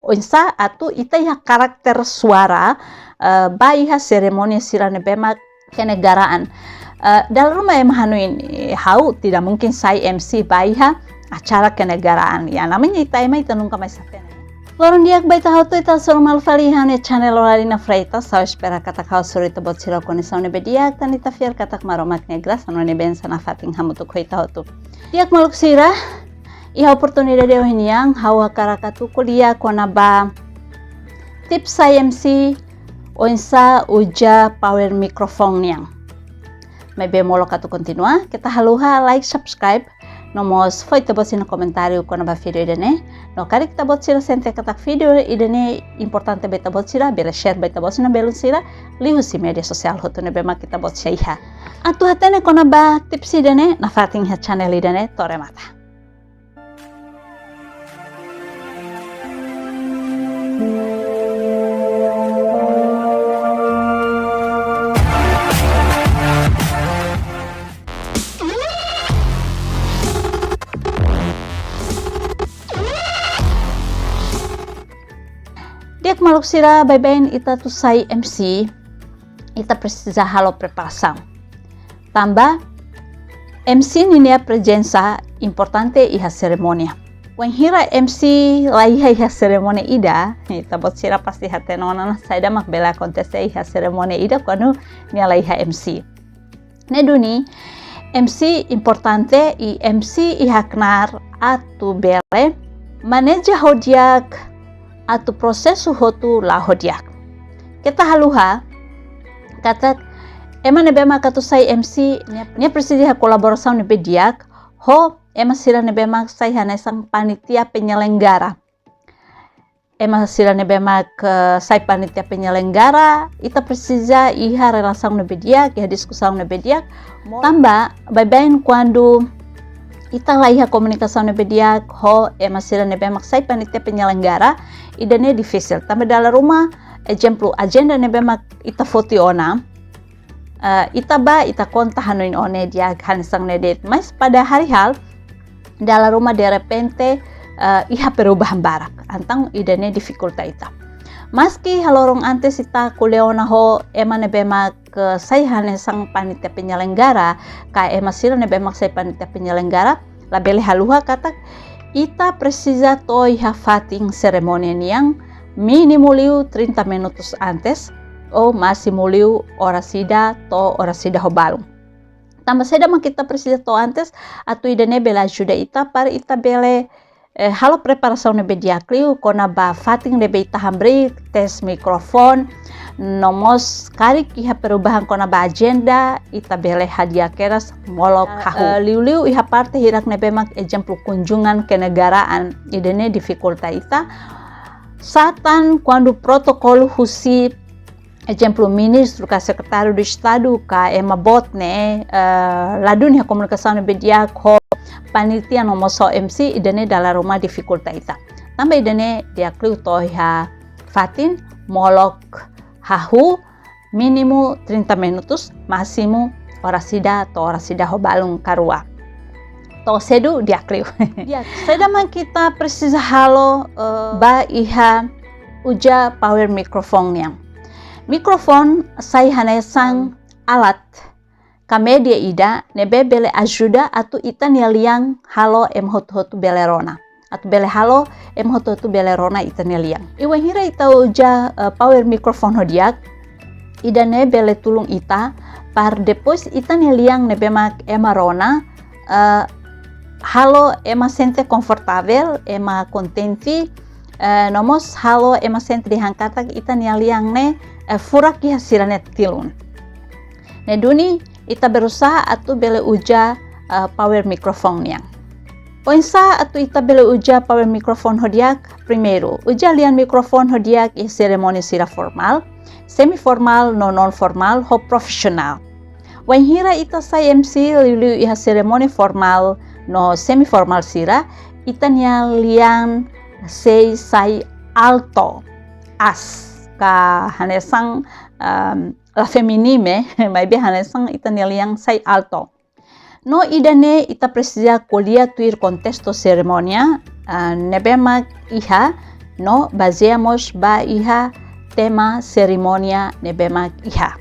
Oinsa atau ita ya karakter suara iha seremoni sira nebemak kenegaraan. Dalam rumah hanuin hau tidak mungkin saya MC iha acara kenegaraan. Ya namanya ita ita nunca mais sapena. Lorong diak baita hau tu ita normal fali hane channel oralina freita sao espera kata kau surita bot sira conexão nebe diak tan ita fiar kata maromak negras anu neben sana fating hamutu koita hau tu. Diak maluk sira iha oportunidade ohiniang hawa karakatu kuliah kona ba tips IMC oinsa uja power microphone niang. May bemolo katu continua, kita haluha like subscribe nomos foi tabot sina komentario kona ba video idene. No kari kita bot sira sente katak video idene importante beta bot sira bela share beta bot sina belun sira lihu si media sosial hotune bema kita bot sya. Atu hatene kona ba tips idene na fating ha channel idene tore mata. Diak maluk sira bye-bye ita tu sai MC ita precisa halo preparação. Tambah MC ninia presença importante iha ceremonia. Wen hira MC la iha ceremonia ida, ita bot sira pasti hatenona saida mak bela acontece iha ceremonia ida quando nia la iha MC. Neduni MC importante i MC iha knar atu bele maneja hodiak atau prosesu hotu la hodiak. Kita haluha kata eman nebema katu sai MC nia presidi ha kolaborasau nebe diak ho ema sira nebema sai hanesang panitia penyelenggara. Ema sira nebema ke sai panitia penyelenggara ita presija iha relasang nebe diak iha diskusang nebe diak tamba bye-bye quando ita lah iha komunikasi nebe diak ho ema sira nebe maksai panitia penyelenggara idane difícil. Tambah dalam rumah exemplo agenda nebe mak ita foti ona ita konta hanuin one dia hansang nedet mas pada hari hal dalam rumah de repente iha perubahan barak antang idane dificulta ita. Maski halorong antes ita kuleona ho ema nebe mak sai hanesang panitia penyelenggara ka ema sira nebe mak sai panitia penyelenggara labele haluha kata ita precisa to iha fating ceremonia niang minimuliu 30 minutos antes o masimuliu orasida ho balung. Tambah seda mak kita precisa to antes atau idane bela ajuda ita para ita bele halo preparação nebe diakliu kona ba fating nebe ita hambri tes mikrofon nomos kari iha perubahan kona ba agenda ita bele hadiah keras molok kahu liu iha parte hirak nebe mak exemplo kunjungan kenegaraan idene dificulta ita satan quando protokolo husi exemplo ministro ka secretário do estado ka ema botne ladun iha komunikação nebe diak ho panitia nomoso MC idene dalam rumah dificulta ita tambah idene diakliu to iha fatin molok hahu minimu 30 minutos máximo orasida ho balung karua to sedu diakliu. Ya, sedaman kita precisa halo ba iha uja power microphone yang mikrofon sai hanesang alat kamedia ida nebe bele ajuda atau ita liang halo hot belerona atau bele halo hot belerona ita liang iwan hira ita uja power microphone hodiak ida ne bele tulung ita par depois ita liang nebe mak rona halo ema sente confortável ema contente nomos halo ema sente dihangkatak ita liang ne furak iha sirane tilun ne duni ita berusaha atau bele uja power microphone yang Oinsa atau ita bele uja power microphone hodiak primeiro uja lian microphone hodiak i seremoni sira formal semi formal no non formal ho profesional wan hira ita sai MC liu iha seremoni formal no semi formal sira ita nia lian sei sai alto as ka hanesang la feminime mai be hanesang ita nia liang sai alto no idane ita precisa kuliah tuir contexto ceremonia nebema iha no baseamos ba iha tema ceremonia nebemak iha.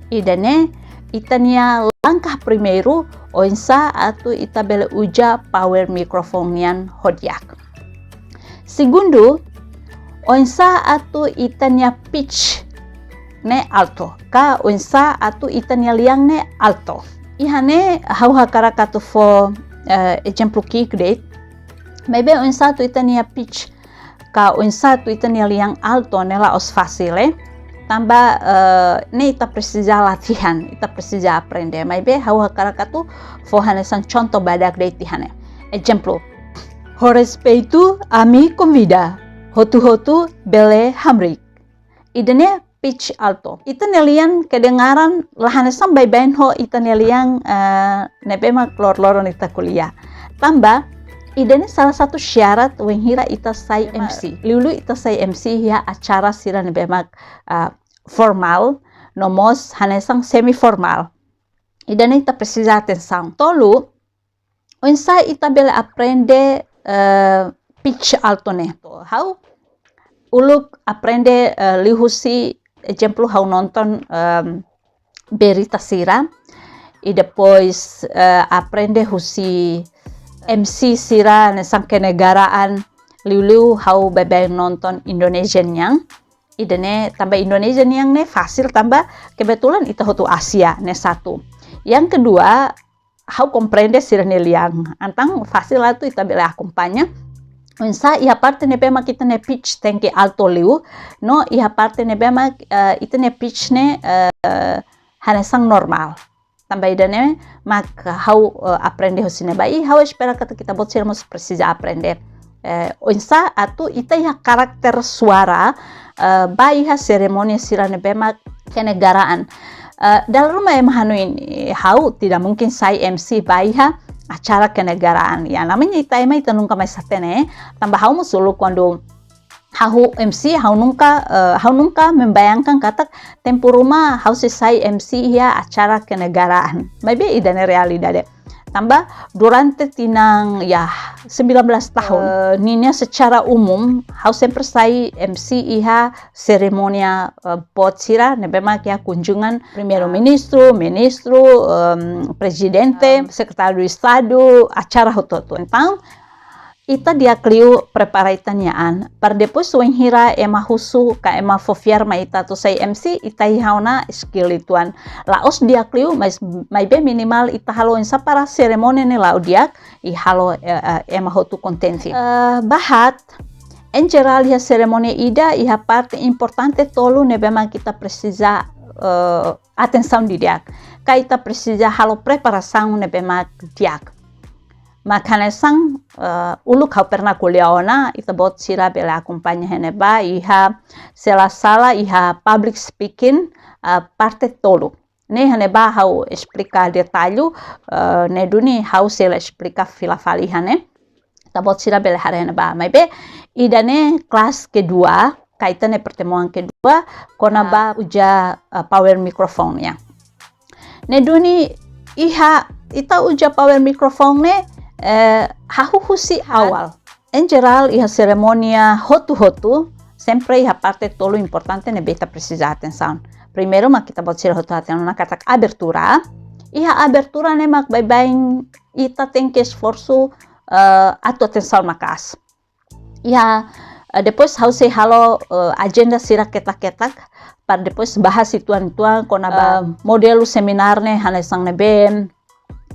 Idane itania langkah primeiro oinsa atu ita bele uja power microphone nian hodiak. Segundo, oinsa atu itania pitch ne alto. Ka oinsa atu itania liang ne alto. Ihane hau hakara katu fo exemplo kikdate. Maybe oinsa atu itania pitch ka oinsa atu itania liang alto nela os facile. Tambah ne ita precisa latihan, ita precisa aprender. Maybe hau hakara katu fo hanesan contoh badak date hane. Exemplo. Ho respeito a mi convida. Hotu-hotu bele hamrik. Idene pitch alto. Ita nelian kedengaran lahanesan bay-bayin ho ita nelian nebema lor-loron ita kuliah. Tambah, idene salah satu syarat wenghira ita sai MC. Lulu ita sai MC ya acara sira nebema formal, nomos hanesan semi formal. Idene ita precisa atenção. Tolu, onsa ita bele aprende pitch alto ne. How uluk aprende lihusi exemplo hau nonton berita sira e depois aprende husi MC sira nesang kenegaraan liu hau bebe nonton Indonesian yang idene tambah Indonesian yang ne fasil tambah kebetulan ita hotu Asia ne satu. Yang kedua hau comprende sira ne liang antang fasil atu ita bele akompanya. Onsa iha parte ne bema kita ne pitch tenke alto liu, no iha parte ne bema ita ne pitch ne hanesang normal. Tambah idane mak hau aprende hosine bai, hau espera kata kita bot sirmos precisa aprender. Onsa atu ita iha karakter suara bai iha seremonia sira ne bema kenegaraan. Dalam rumah emahanuin hau tidak mungkin sai MC bai iha acara kenegaraan ya namanya ita nungka mai satene tambah hau musulu quando hau MC hau nungka membayangkan kata tempo rumah hau selesai MC ya acara kenegaraan maybe idane realidade tambah durante tinang ya 19 tahun ninya secara umum hau sempre sai MC iha seremonia pot sira nebema ya kunjungan primeiro ministro, presidente, secretário do estado, acara hototo. Então, ita dia kliu preparaitanyaan. Par depois wenghira ema husu ka ema fofiar ma ita to sai MC ita ihauna skill ituan. Laos dia kliu mais be minimal ita halo insa para seremoni ne lau diak I halo ema hotu kontenti. Bahat em geral a cerimônia ida e a parte importante tolo nebema kita precisa atenção di diak. Kita precisa halo preparação nebema diak. Makanya sang uluk hau pernah kuliah ona ita bot sira bela akompanya heneba iha sala iha public speaking parte tolo. Ne heneba hau explicar detalhe ne duni hau sela explicar fila falihane. Ita bot sira bela heneba. Maybe idane kelas kedua kaitan pertemuan kedua konaba uja power microphone ya. Ne duni iha ita uja power microphone ne hahuhusi awal. Em geral, iha ceremonia hotu-hotu, sempre iha parte tolo importante ne beta precisa atenção. Primeiro, mak kita bot sira hotu atenção na kata abertura. Iha abertura ne mak bem ita tem que esforço atu atenção makas. Iha depois hause halo agenda sira ketak-ketak para depois bahas ituan-ituan konaba modelo seminar ne hanesang ne ben.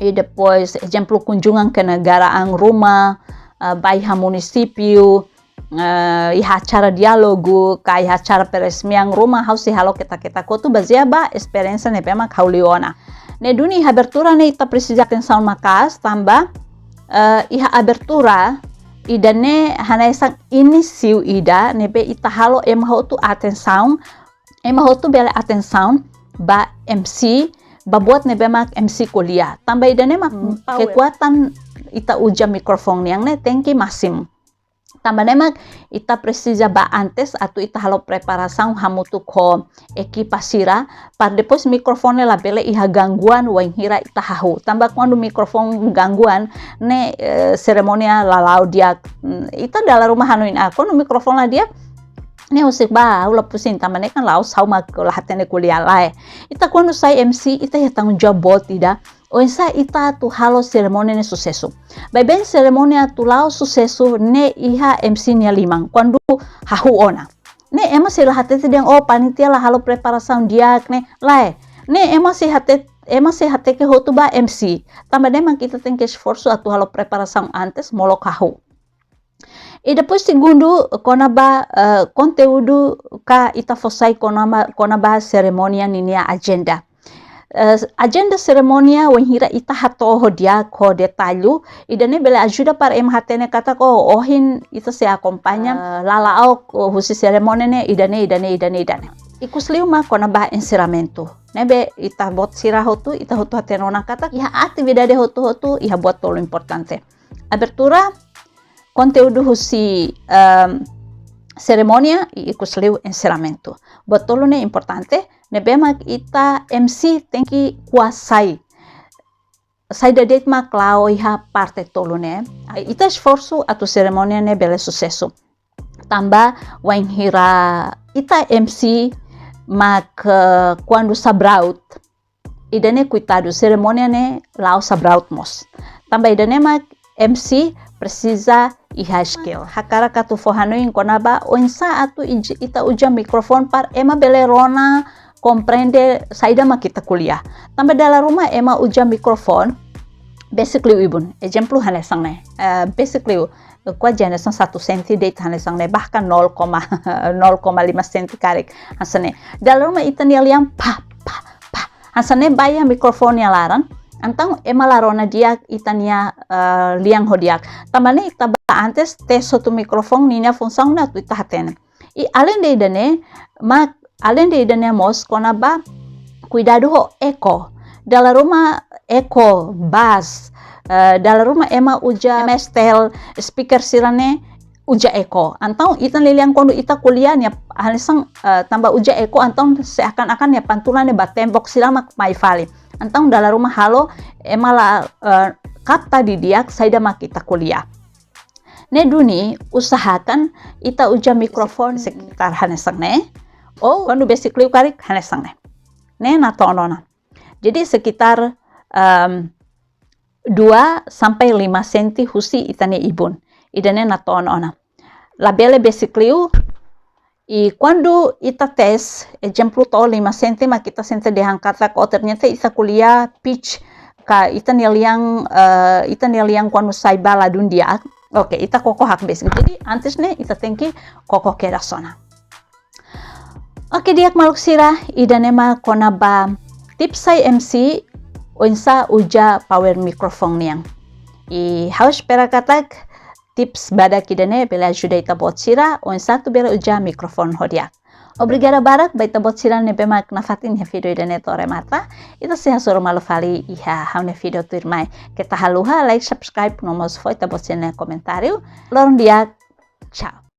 E depois, exemplo, kunjungan kenegaraan rumah, baiha munisipio, iha acara dialogo, iha acara peresmian rumah, hau si halo kita kotu bazia ba experiência ne pema kauliona. Ne duni iha abertura ne ita precisa atenção makas, tambah iha abertura ida ne hanesang início ida ne be ita halo ema hotu atenção, ema hotu bela atenção ba MC babuat nebemak MC kuliah. Tambah idane mak kekuatan ita uja mikrofon yang ne tengki masim. Tambah nemak ita precisa ba antes atau ita halo preparação hamutu ko equipa sira par depois microfone la bele iha gangguan wain hira ita hahu. Tambah quando microfone gangguan ne ceremonia lalau dia ita dalam rumah hanuin quando microfone la dia ne usik ba ula pusing tambah ne kan lau sau mak lahatene kuliah lai. Ita quando sai MC ita ya tanggung jawab tidak. O insa ita tu halo ceremonia ne sucesso. Bai ben ceremonia tu lao sucesso ne iha MC nia limang. Quando hahu ona. Ne ema sila hatete diang panitia la halo preparação diak ne lai. Ne ema si hatete hotu ba MC. Tambah demang kita tem que esforço atu halo preparação antes molok hahu. E depois segundo kona ba conteúdo ka ita fosai kona ba ceremonia ninia agenda. Agenda ceremonia wen hira ita hatoho dia ko detalhu idane bele ajuda para hatene kata ko ohin ita se acompanha lalao husi ceremonia ne idane ikus liu ma kona ba encerramento nebe ita bot sira hotu ita hotu hatenona kata iha atividade hotu iha buat tolo importante abertura conteúdo husi ceremonia ikus liu encerramento buat tolo ne importante nebemak ita MC tem que kuasai. Sai da det mak lao iha parte tolo ne. Ita esforço atu ceremonia ne bele sucesso. Tambah wain hira ita MC mak quando sabraut. Idane cuitado ceremonia ne lao sabraut mos. Tambah idane mak MC precisa iha skill. Hakara katu fohanoin konaba onsa atu ita uja mikrofon par ema bele rona komprende saida ma kita kuliah. Tambah dalam rumah ema uja mikrofon basically ibun. Exemplo hanesang ne. Basically kwa jenesang 1 cm date hanesang ne bahkan 0,5 cm karek hasane. Dalam rumah ita nialiam pa hasane baya mikrofonnya laran. Antang ema larona dia itania liang hodiak. Tambah ne ita ba antes tes satu mikrofon ninya fungsiong na tu ita hatene. I além de idane mak além de idemos kona ba cuidado ho eco dalam rumah eco bass dalam rumah ema uja mestel speaker sirane uja eco antau itan liliang kondo ita kuliah nya hanesang tambah uja eco antau seakan-akan ya pantulane ba tembok sirama mai vale antau dalam rumah halo ema la kata didiak saida mak kita kuliah ne duni usahakan ita uja mikrofon sekitar hanesang ne quando basically karik hanesang ne natonona. Jadi sekitar 2 sampai 5 cm husi itane ibun. Idane natonona. La bele basically i quando ita tes exemplo to 5 cm ma kita sente de hangkata ko ternyata ita kuliah pitch ka ita neliang quando sai bala dundia. Oke, ita kokoh hak basic. Jadi antes ne ita tenki kokoh kera sona. Oke diak maluk sira idanema kona ba tips sai MC onsa uja power microphone niang. I haus pera katak tips badak idane bela ajuda ita bot sira onsa tu bela uja microphone hodiak. Obrigada barak baita bot sira ne bemak nafatin ya video idane tore mata. Ita seha soro malu fali iha haune video tu irmai. Kita haluha like subscribe nomos foi ita bot sira ne komentario. Lorong diak. Ciao.